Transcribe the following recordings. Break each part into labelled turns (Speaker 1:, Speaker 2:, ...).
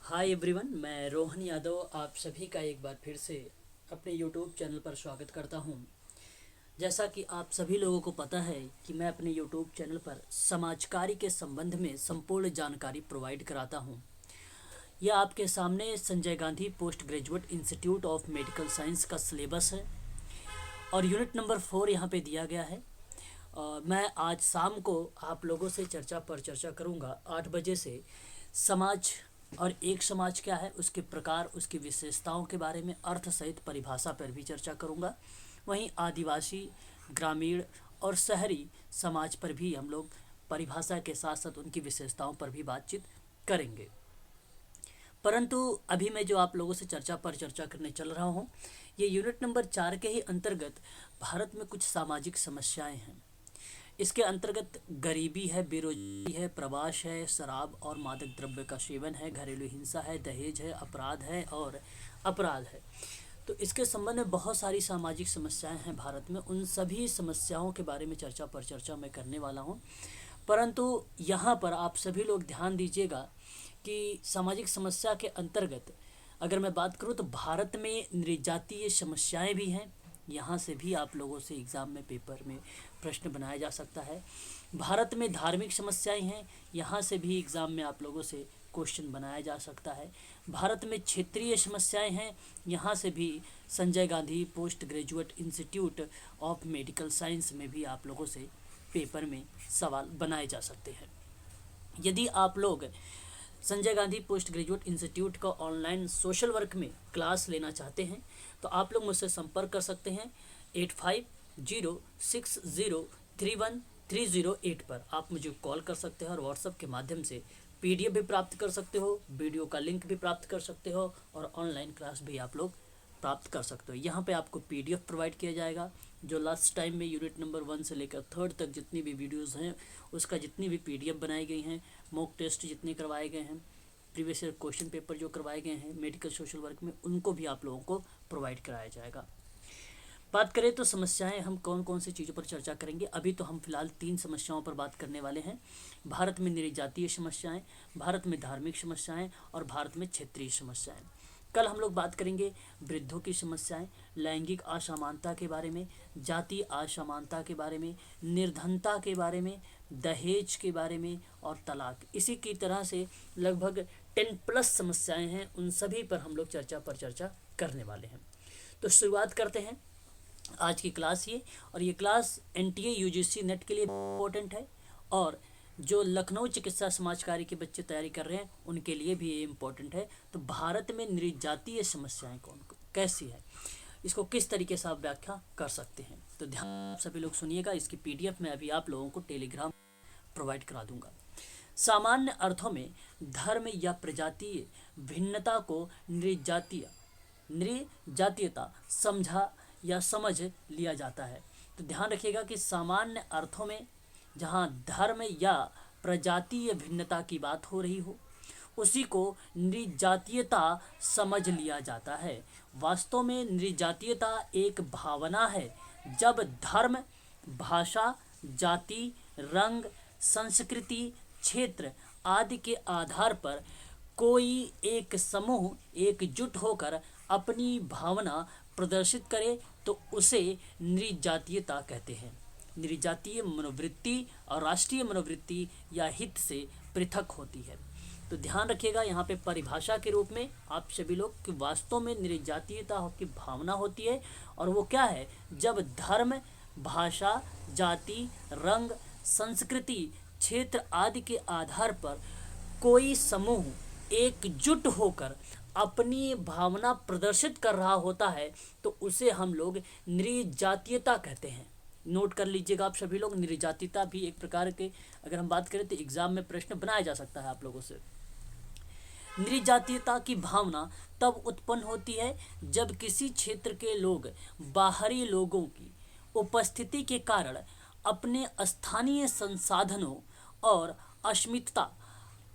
Speaker 1: Hi everyone, मैं रोहन यादव आप सभी का एक बार फिर से अपने यूट्यूब चैनल पर स्वागत करता हूं। जैसा कि आप सभी लोगों को पता है कि मैं अपने यूट्यूब चैनल पर समाज कार्य के संबंध में संपूर्ण जानकारी प्रोवाइड कराता हूं। यह आपके सामने Sanjay Gandhi post graduate institute of medical science का सिलेबस है और यूनिट नंबर 4 यहाँ पे दिया गया है। मैं आज शाम को आप लोगों से चर्चा करूँगा 8 बजे से। समाज और एक समाज क्या है, उसके प्रकार, उसकी विशेषताओं के बारे में अर्थ सहित परिभाषा पर भी चर्चा करूँगा। वहीं आदिवासी, ग्रामीण और शहरी समाज पर भी हम लोग परिभाषा के साथ साथ उनकी विशेषताओं पर भी बातचीत करेंगे। परंतु अभी मैं जो आप लोगों से चर्चा करने चल रहा हूँ, ये यूनिट नंबर 4 के ही अंतर्गत भारत में कुछ सामाजिक समस्याएं हैं। इसके अंतर्गत गरीबी है, बेरोजगारी है, प्रवास है, शराब और मादक द्रव्य का सेवन है, घरेलू हिंसा है, दहेज है, अपराध है। तो इसके संबंध में बहुत सारी सामाजिक समस्याएं हैं भारत में। उन सभी समस्याओं के बारे में चर्चा मैं करने वाला हूं। परंतु यहाँ पर आप सभी लोग ध्यान दीजिएगा कि सामाजिक समस्या के अंतर्गत अगर मैं बात करूँ तो भारत में नृजातीय समस्याएं भी हैं। यहाँ से भी आप लोगों से एग्ज़ाम में, पेपर में प्रश्न बनाया जा सकता है। भारत में धार्मिक समस्याएं हैं, यहाँ से भी एग्ज़ाम में आप लोगों से क्वेश्चन बनाया जा सकता है। भारत में क्षेत्रीय समस्याएं हैं, यहाँ से भी Sanjay Gandhi post graduate institute of medical science में भी आप लोगों से पेपर में सवाल बनाए जा सकते हैं। यदि आप लोग Sanjay Gandhi post graduate institute का ऑनलाइन सोशल वर्क में क्लास लेना चाहते हैं तो आप लोग मुझसे संपर्क कर सकते हैं 8506031308 पर। आप मुझे कॉल कर सकते हैं और व्हाट्सएप के माध्यम से PDF भी प्राप्त कर सकते हो, वीडियो का लिंक भी प्राप्त कर सकते हो और ऑनलाइन क्लास भी आप लोग प्राप्त कर सकते हो। यहाँ पे आपको PDF प्रोवाइड किया जाएगा, जो लास्ट टाइम में यूनिट नंबर 1 से लेकर 3rd तक जितनी भी वीडियोस हैं उसका जितनी भी PDF बनाई गई हैं, मॉक टेस्ट जितने करवाए गए हैं, प्रीवियस ईयर क्वेश्चन पेपर जो करवाए गए हैं मेडिकल सोशल वर्क में, उनको भी आप लोगों को प्रोवाइड कराया जाएगा। बात करें तो समस्याएं हम कौन कौन सी चीज़ों पर चर्चा करेंगे। अभी तो हम फिलहाल 3 समस्याओं पर बात करने वाले हैं। भारत में नृजातीय समस्याएं, भारत में धार्मिक समस्याएं और भारत में क्षेत्रीय समस्याएं। कल हम लोग बात करेंगे वृद्धों की समस्याएं, लैंगिक असमानता के बारे में, जातीय असमानता के बारे में, निर्धनता के बारे में, दहेज के बारे में और तलाक। इसी की तरह से लगभग 10+ समस्याएं हैं, उन सभी पर हम लोग चर्चा करने वाले हैं। तो शुरुआत करते हैं आज की क्लास और ये क्लास NTA UGC नेट के लिए इम्पोर्टेंट है और जो लखनऊ चिकित्सा समाज कार्य के बच्चे तैयारी कर रहे हैं उनके लिए भी ये इम्पोर्टेंट है। तो भारत में नृजातीय समस्याएं कैसी है, इसको किस तरीके से आप व्याख्या कर सकते हैं, तो ध्यान सभी लोग सुनिएगा। इसकी PDF मैं अभी आप लोगों को टेलीग्राम प्रोवाइड करा दूंगा। सामान्य अर्थों में धर्म या प्रजातीय भिन्नता को नृजातीयता समझा या समझ लिया जाता है। तो ध्यान रखिएगा कि सामान्य अर्थों में जहाँ धर्म या प्रजातीय भिन्नता की बात हो रही हो उसी को नृजातीयता समझ लिया जाता है। वास्तव में नृजातीयता एक भावना है जब धर्म, भाषा, जाति, रंग, संस्कृति, क्षेत्र आदि के आधार पर कोई एक समूह एकजुट होकर अपनी भावना प्रदर्शित करे तो उसे नृजातीयता कहते हैं। नृजातीय मनोवृत्ति और राष्ट्रीय मनोवृत्ति या हित से पृथक होती है। तो ध्यान रखिएगा यहाँ पे परिभाषा के रूप में आप सभी लोग कि वास्तव में नृजातीयता की भावना होती है और वो क्या है, जब धर्म, भाषा, जाति, रंग, संस्कृति, क्षेत्र आदि के आधार पर कोई समूह एकजुट होकर अपनी भावना प्रदर्शित कर रहा होता है तो उसे हम लोग नृजातीयता कहते हैं। नोट कर लीजिएगा आप सभी लोग, नृजातीयता भी एक प्रकार के अगर हम बात करें तो एग्जाम में प्रश्न बनाया जा सकता है आप लोगों से। नृजातीयता की भावना तब उत्पन्न होती है जब किसी क्षेत्र के लोग बाहरी लोगों की उपस्थिति के कारण अपने स्थानीय संसाधनों और अस्मिता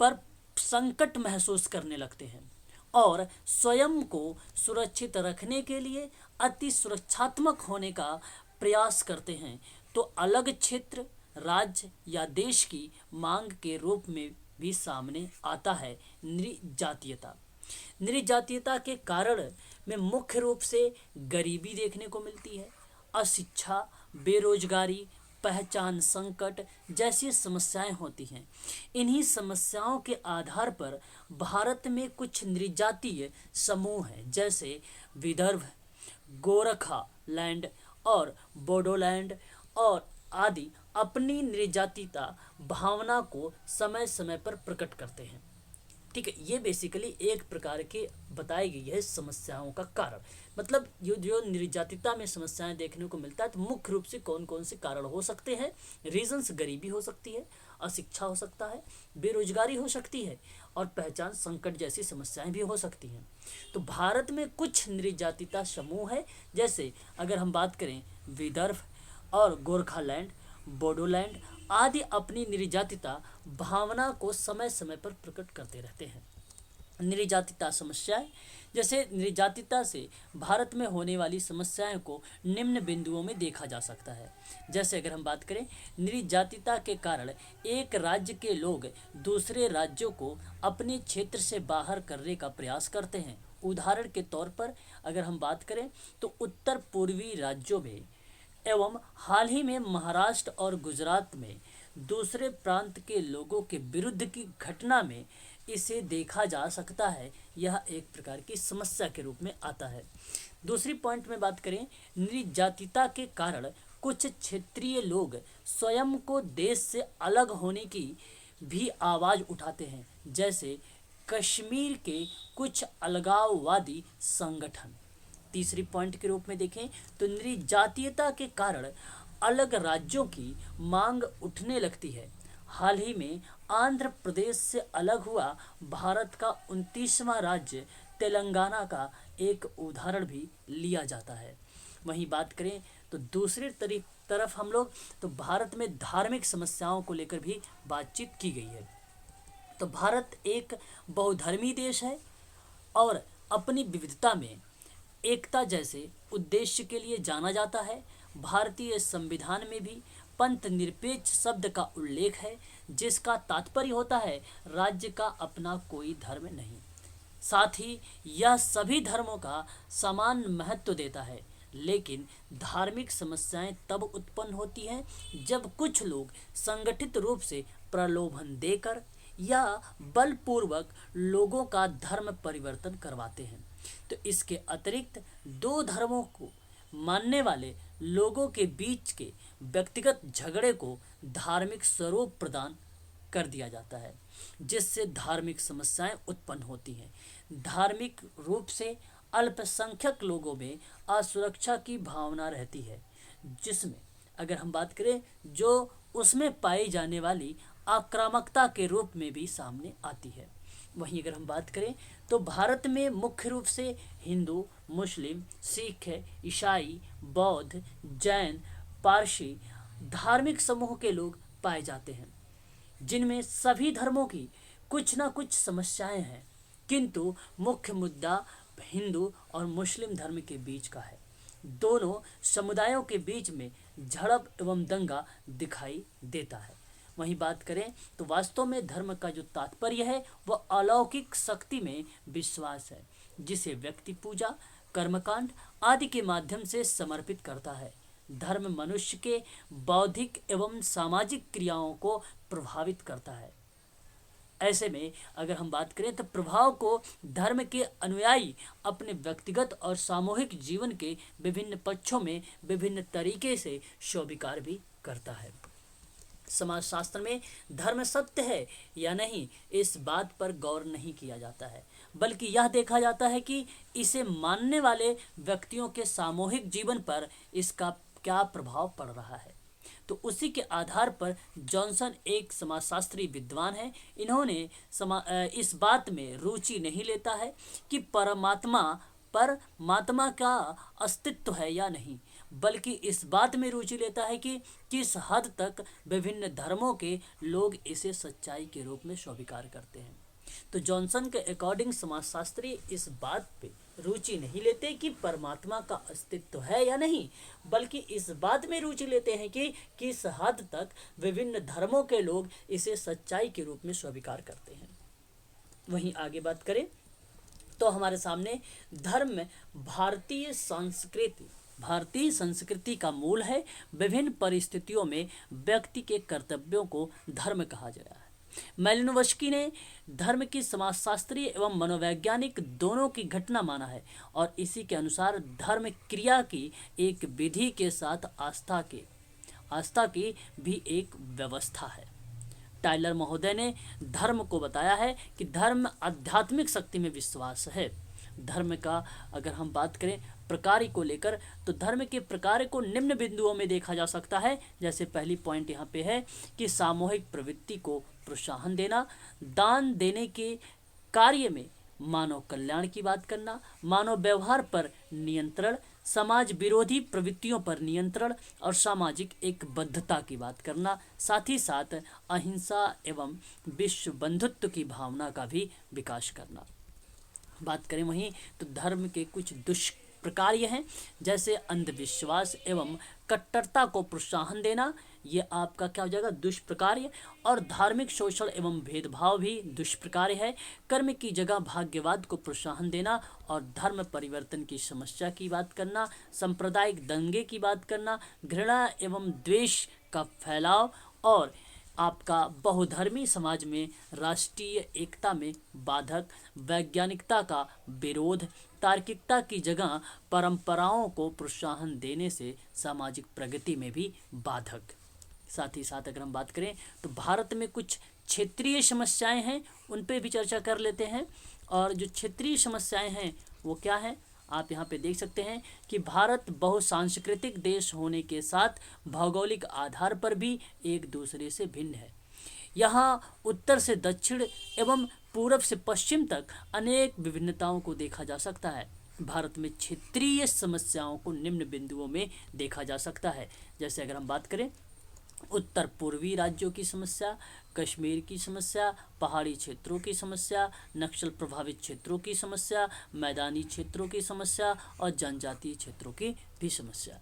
Speaker 1: पर संकट महसूस करने लगते हैं और स्वयं को सुरक्षित रखने के लिए अति सुरक्षात्मक होने का प्रयास करते हैं। तो अलग क्षेत्र, राज्य या देश की मांग के रूप में भी सामने आता है नृजातीयता। नृजातीयता के कारण में मुख्य रूप से गरीबी देखने को मिलती है, अशिक्षा, बेरोजगारी, पहचान संकट जैसी समस्याएं होती हैं। इन्हीं समस्याओं के आधार पर भारत में कुछ नृजातीय समूह हैं, जैसे विदर्भ, गोरखालैंड और बोडोलैंड और आदि अपनी नृजातीयता भावना को समय समय पर प्रकट करते हैं। ठीक है, ये बेसिकली एक प्रकार के बताई गई है समस्याओं का कारण। मतलब जो निर्जातिता में समस्याएं देखने को मिलता है, तो मुख्य रूप से कौन कौन से कारण हो सकते हैं। रीजंस गरीबी हो सकती है, अशिक्षा हो सकता है, बेरोजगारी हो सकती है और पहचान संकट जैसी समस्याएं भी हो सकती हैं। तो भारत में कुछ निर्जातिता समूह है, जैसे अगर हम बात करें विदर्भ और गोरखालैंड, बोडोलैंड आदि अपनी निर्जातिता भावना को समय समय पर प्रकट करते रहते हैं। निर्जातिता समस्याएं, जैसे निर्जातिता से भारत में होने वाली समस्याओं को निम्न बिंदुओं में देखा जा सकता है। जैसे अगर हम बात करें, निर्जातिता के कारण एक राज्य के लोग दूसरे राज्यों को अपने क्षेत्र से बाहर करने का प्रयास करते हैं। उदाहरण के तौर पर अगर हम बात करें तो उत्तर पूर्वी राज्यों में एवं हाल ही में महाराष्ट्र और गुजरात में दूसरे प्रांत के लोगों के विरुद्ध की घटना में इसे देखा जा सकता है। यह एक प्रकार की समस्या के रूप में आता है। दूसरी पॉइंट में बात करें, निर्जातिता के कारण कुछ क्षेत्रीय लोग स्वयं को देश से अलग होने की भी आवाज़ उठाते हैं, जैसे कश्मीर के कुछ अलगाववादी संगठन। तीसरी पॉइंट के रूप में देखें तो निर्जातीयता के कारण अलग राज्यों की मांग उठने लगती है। हाल ही में आंध्र प्रदेश से अलग हुआ भारत का 29वां राज्य तेलंगाना का एक उदाहरण भी लिया जाता है। वहीं बात करें तो दूसरी तरफ हम लोग तो भारत में धार्मिक समस्याओं को लेकर भी बातचीत की गई है। तो भारत एक बहुधर्मी देश है और अपनी विविधता में एकता जैसे उद्देश्य के लिए जाना जाता है। भारतीय संविधान में भी पंथ निरपेक्ष शब्द का उल्लेख है, जिसका तात्पर्य होता है राज्य का अपना कोई धर्म नहीं। साथ ही यह सभी धर्मों का समान महत्व देता है। लेकिन धार्मिक समस्याएं तब उत्पन्न होती हैं जब कुछ लोग संगठित रूप से प्रलोभन देकर या बलपूर्वक लोगों का धर्म परिवर्तन करवाते हैं। तो इसके अतिरिक्त दो धर्मों को मानने वाले लोगों के बीच के व्यक्तिगत झगड़े को धार्मिक स्वरूप प्रदान कर दिया जाता है, जिससे धार्मिक समस्याएं उत्पन्न होती हैं। धार्मिक रूप से अल्पसंख्यक लोगों में असुरक्षा की भावना रहती है, जिसमें अगर हम बात करें जो उसमें पाई जाने वाली आक्रामकता के रूप में भी सामने आती है। वहीं अगर हम बात करें तो भारत में मुख्य रूप से हिंदू, मुस्लिम, सिख, ईसाई, बौद्ध, जैन, पारसी धार्मिक समूह के लोग पाए जाते हैं, जिनमें सभी धर्मों की कुछ ना कुछ समस्याएं हैं, किंतु मुख्य मुद्दा हिंदू और मुस्लिम धर्म के बीच का है। दोनों समुदायों के बीच में झड़प एवं दंगा दिखाई देता है। वहीं बात करें तो वास्तव में धर्म का जो तात्पर्य है वह अलौकिक शक्ति में विश्वास है, जिसे व्यक्ति पूजा, कर्मकांड आदि के माध्यम से समर्पित करता है। धर्म मनुष्य के बौद्धिक एवं सामाजिक क्रियाओं को प्रभावित करता है। ऐसे में अगर हम बात करें तो प्रभाव को धर्म के अनुयायी अपने व्यक्तिगत और सामूहिक जीवन के विभिन्न पक्षों में विभिन्न तरीके से स्वीकार भी करता है। समाजशास्त्र में धर्म सत्य है या नहीं, इस बात पर गौर नहीं किया जाता है, बल्कि यह देखा जाता है कि इसे मानने वाले व्यक्तियों के सामूहिक जीवन पर इसका क्या प्रभाव पड़ रहा है। तो उसी के आधार पर जॉनसन एक समाजशास्त्री विद्वान है। इन्होंने इस बात में रुचि नहीं लेता है कि परमात्मा का अस्तित्व है या नहीं, बल्कि इस बात में रुचि लेता है कि किस हद तक विभिन्न धर्मों के लोग इसे सच्चाई के रूप में स्वीकार करते हैं। तो जॉनसन के अकॉर्डिंग समाजशास्त्री इस बात पे रुचि नहीं लेते कि परमात्मा का अस्तित्व है या नहीं, बल्कि इस बात में रुचि लेते हैं कि किस हद तक विभिन्न धर्मों के लोग इसे सच्चाई के रूप में स्वीकार करते हैं। वहीं आगे बात करें तो हमारे सामने धर्म भारतीय संस्कृति का मूल है। विभिन्न परिस्थितियों में व्यक्ति के कर्तव्यों को धर्म कहा गया है। मैलिनोवस्की ने धर्म की समाजशास्त्रीय एवं मनोवैज्ञानिक दोनों की घटना माना है और इसी के अनुसार धर्म क्रिया की एक विधि के साथ आस्था की भी एक व्यवस्था है। टाइलर महोदय ने धर्म को बताया है कि धर्म आध्यात्मिक शक्ति में विश्वास है। धर्म का अगर हम बात करें प्रकार को लेकर तो धर्म के प्रकार को निम्न बिंदुओं में देखा जा सकता है। जैसे पहली पॉइंट यहाँ पे है कि सामूहिक प्रवृत्ति को प्रोत्साहन देना, दान देने के कार्य में मानव कल्याण की बात करना, मानव व्यवहार पर नियंत्रण, समाज विरोधी प्रवृत्तियों पर नियंत्रण और सामाजिक एकबद्धता की बात करना, साथ ही साथ अहिंसा एवं विश्व बंधुत्व की भावना का भी विकास करना। बात करें वहीं तो धर्म के कुछ दुष्प्रकार ये हैं, जैसे अंधविश्वास एवं कट्टरता को प्रोत्साहन देना, ये आपका क्या हो जाएगा दुष्प्रकार्य। और धार्मिक शोषण एवं भेदभाव भी दुष्प्रकार्य है। कर्म की जगह भाग्यवाद को प्रोत्साहन देना और धर्म परिवर्तन की समस्या की बात करना, सांप्रदायिक दंगे की बात करना, घृणा एवं द्वेष का फैलाव और आपका बहुधर्मी समाज में राष्ट्रीय एकता में बाधक, वैज्ञानिकता का विरोध, तार्किकता की जगह परंपराओं को प्रोत्साहन देने से सामाजिक प्रगति में भी बाधक। साथ ही साथ अगर हम बात करें तो भारत में कुछ क्षेत्रीय समस्याएं हैं, उन पे भी चर्चा कर लेते हैं। और जो क्षेत्रीय समस्याएं हैं वो क्या है, आप यहाँ पे देख सकते हैं कि भारत बहुसांस्कृतिक देश होने के साथ भौगोलिक आधार पर भी एक दूसरे से भिन्न है। यहाँ उत्तर से दक्षिण एवं पूरब से पश्चिम तक अनेक विभिन्नताओं को देखा जा सकता है। भारत में क्षेत्रीय समस्याओं को निम्न बिंदुओं में देखा जा सकता है। जैसे अगर हम बात करें उत्तर पूर्वी राज्यों की समस्या, कश्मीर की समस्या, पहाड़ी क्षेत्रों की समस्या, नक्सल प्रभावित क्षेत्रों की समस्या, मैदानी क्षेत्रों की समस्या और जनजातीय क्षेत्रों की भी समस्या।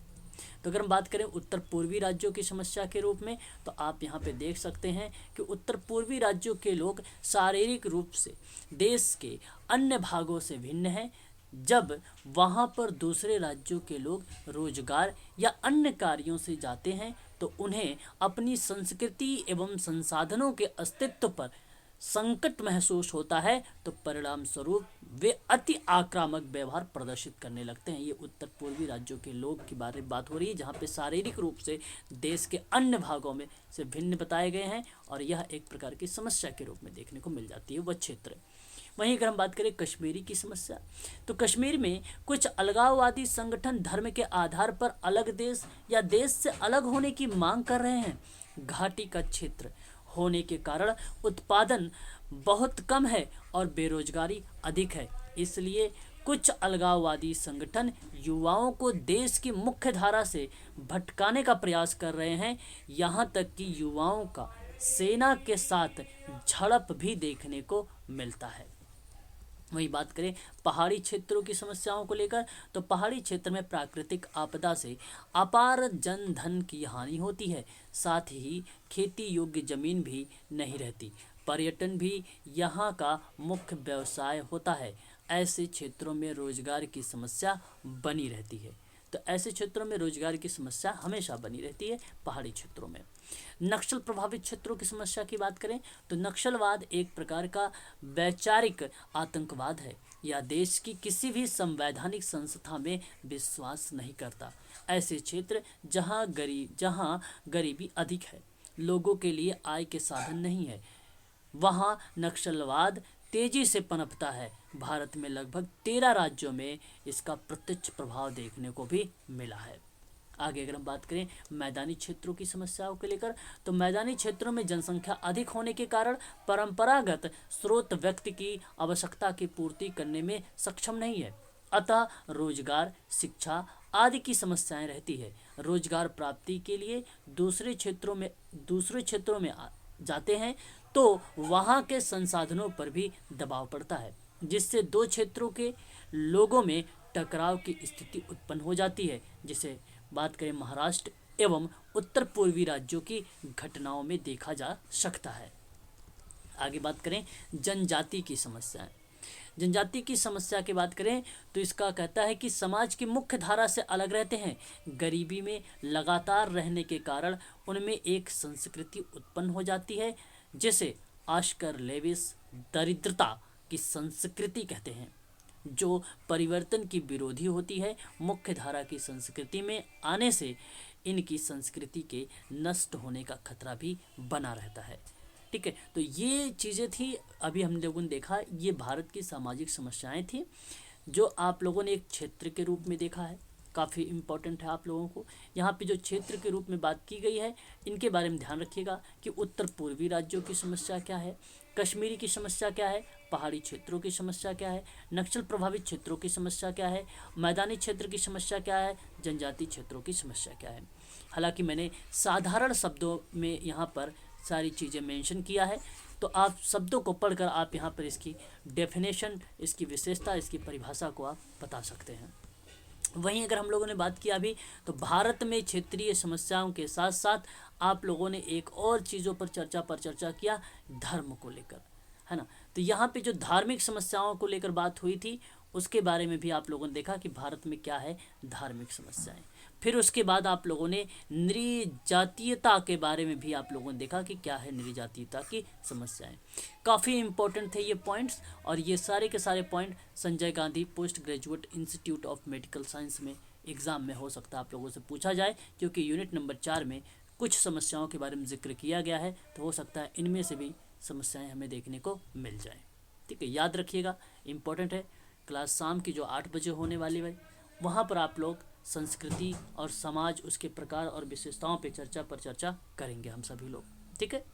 Speaker 1: तो अगर हम बात करें उत्तर पूर्वी राज्यों की समस्या के रूप में तो आप यहाँ पे देख सकते हैं कि उत्तर पूर्वी राज्यों के लोग शारीरिक रूप से देश के अन्य भागों से भिन्न हैं। जब वहाँ पर दूसरे राज्यों के लोग रोजगार या अन्य कार्यों से जाते हैं तो उन्हें अपनी संस्कृति एवं संसाधनों के अस्तित्व पर संकट महसूस होता है, तो परिणाम स्वरूप वे अति आक्रामक व्यवहार प्रदर्शित करने लगते हैं। ये उत्तर पूर्वी राज्यों के लोग की बारे में बात हो रही है, जहाँ पे शारीरिक रूप से देश के अन्य भागों में से भिन्न बताए गए हैं और यह एक प्रकार की समस्या के रूप में देखने को मिल जाती है वह क्षेत्र। वहीं अगर हम बात करें कश्मीरी की समस्या, तो कश्मीर में कुछ अलगाववादी संगठन धर्म के आधार पर अलग देश या देश से अलग होने की मांग कर रहे हैं। घाटी का क्षेत्र होने के कारण उत्पादन बहुत कम है और बेरोजगारी अधिक है, इसलिए कुछ अलगाववादी संगठन युवाओं को देश की मुख्य धारा से भटकाने का प्रयास कर रहे हैं। यहाँ तक कि युवाओं का सेना के साथ झड़प भी देखने को मिलता है। वही बात करें पहाड़ी क्षेत्रों की समस्याओं को लेकर, तो पहाड़ी क्षेत्र में प्राकृतिक आपदा से अपार जन धन की हानि होती है, साथ ही खेती योग्य जमीन भी नहीं रहती। पर्यटन भी यहाँ का मुख्य व्यवसाय होता है। ऐसे क्षेत्रों में रोजगार की समस्या बनी रहती है। तो ऐसे क्षेत्रों में रोजगार की समस्या हमेशा बनी रहती है पहाड़ी क्षेत्रों में। नक्सल प्रभावित क्षेत्रों की समस्या की बात करें तो नक्सलवाद एक प्रकार का वैचारिक आतंकवाद है। यह देश की किसी भी संवैधानिक संस्था में विश्वास नहीं करता। ऐसे क्षेत्र जहां गरीबी अधिक है, लोगों के लिए आय के साधन नहीं है, वहां नक्सलवाद तेजी से पनपता है। भारत में लगभग 13 राज्यों में इसका प्रत्यक्ष प्रभाव देखने को भी मिला है। आगे अगर हम बात करें मैदानी क्षेत्रों की समस्याओं को लेकर, तो मैदानी क्षेत्रों में जनसंख्या अधिक होने के कारण परंपरागत स्रोत व्यक्ति की आवश्यकता की पूर्ति करने में सक्षम नहीं है, अतः रोजगार, शिक्षा आदि की समस्याएं रहती है। रोजगार प्राप्ति के लिए दूसरे क्षेत्रों में जाते हैं तो वहाँ के संसाधनों पर भी दबाव पड़ता है। जिससे दो क्षेत्रों के लोगों में टकराव की स्थिति उत्पन्न हो जाती है, जिसे बात करें महाराष्ट्र एवं उत्तर पूर्वी राज्यों की घटनाओं में देखा जा सकता है। आगे बात करें जनजाति की समस्याएं। जनजाति की समस्या की बात करें तो इसका कहता है कि समाज की मुख्य धारा से अलग रहते हैं, गरीबी में लगातार रहने के कारण उनमें एक संस्कृति उत्पन्न हो जाती है जिसे आस्कर लेविस दरिद्रता की संस्कृति कहते हैं, जो परिवर्तन की विरोधी होती है। मुख्य धारा की संस्कृति में आने से इनकी संस्कृति के नष्ट होने का खतरा भी बना रहता है। ठीक है, तो ये चीज़ें थी, अभी हम लोगों ने देखा ये भारत की सामाजिक समस्याएं थी जो आप लोगों ने एक क्षेत्र के रूप में देखा है। काफ़ी इम्पोर्टेंट है आप लोगों को। यहाँ पे जो क्षेत्र के रूप में बात की गई है इनके बारे में ध्यान रखिएगा कि उत्तर पूर्वी राज्यों की समस्या क्या है, कश्मीरी की समस्या क्या है, पहाड़ी क्षेत्रों की समस्या क्या है, नक्सल प्रभावित क्षेत्रों की समस्या क्या है, मैदानी क्षेत्र की समस्या क्या है, जनजाति क्षेत्रों की समस्या क्या है। हालांकि मैंने साधारण शब्दों में यहाँ पर सारी चीज़ें मेंशन किया है, तो आप शब्दों को पढ़कर आप यहाँ पर इसकी डेफिनेशन, इसकी विशेषता, इसकी परिभाषा को आप बता सकते हैं। वहीं अगर हम लोगों ने बात किया अभी तो भारत में क्षेत्रीय समस्याओं के साथ साथ आप लोगों ने एक और चीज़ों पर चर्चा किया, धर्म को लेकर, है ना। तो यहाँ पे जो धार्मिक समस्याओं को लेकर बात हुई थी उसके बारे में भी आप लोगों ने देखा कि भारत में क्या है धार्मिक समस्याएं। फिर उसके बाद आप लोगों ने नृजातीयता के बारे में भी आप लोगों ने देखा कि क्या है नृजातीयता की समस्याएं। काफ़ी इंपॉर्टेंट थे ये पॉइंट्स, और ये सारे के सारे point Sanjay Gandhi post graduate institute of medical science में एग्ज़ाम में हो सकता है आप लोगों से पूछा जाए, क्योंकि यूनिट नंबर 4 में कुछ समस्याओं के बारे में जिक्र किया गया है, तो हो सकता है इनमें से भी समस्याएं हमें देखने को मिल जाएं। ठीक है, याद रखिएगा, इम्पोर्टेंट है। क्लास शाम की जो 8 बजे होने वाली है वहाँ पर आप लोग संस्कृति और समाज, उसके प्रकार और विशेषताओं पे चर्चा करेंगे हम सभी लोग। ठीक है।